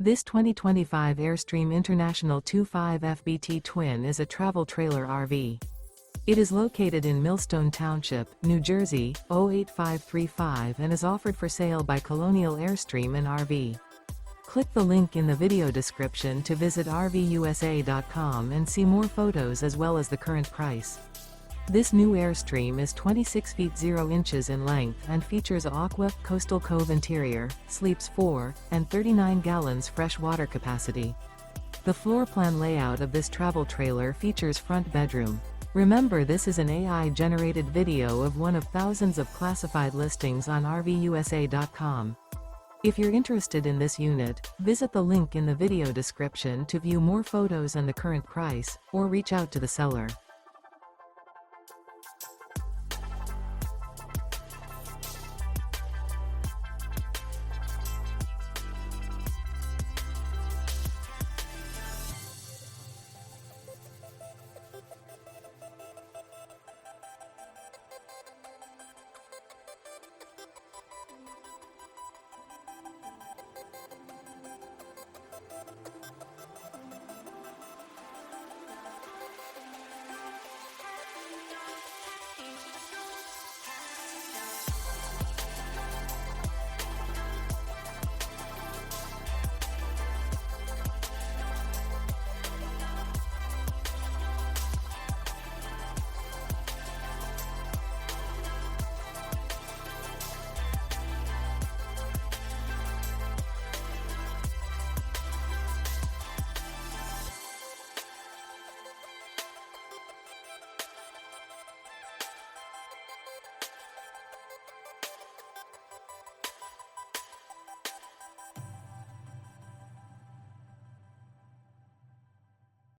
This 2025 Airstream International 25 FBT Twin is a travel trailer RV. It is located in Millstone Township, New Jersey, 08535 and is offered for sale by Colonial Airstream RV. Click the link in the video description to visit RVUSA.com and see more photos as well as the current price. This new Airstream is 26 feet 0 inches in length and features Aqua, coastal Cove interior, sleeps 4, and 39 gallons fresh water capacity. The floor plan layout of this travel trailer features front bedroom. Remember, this is an AI-generated video of one of thousands of classified listings on RVUSA.com. If you're interested in this unit, visit the link in the video description to view more photos and the current price, or reach out to the seller.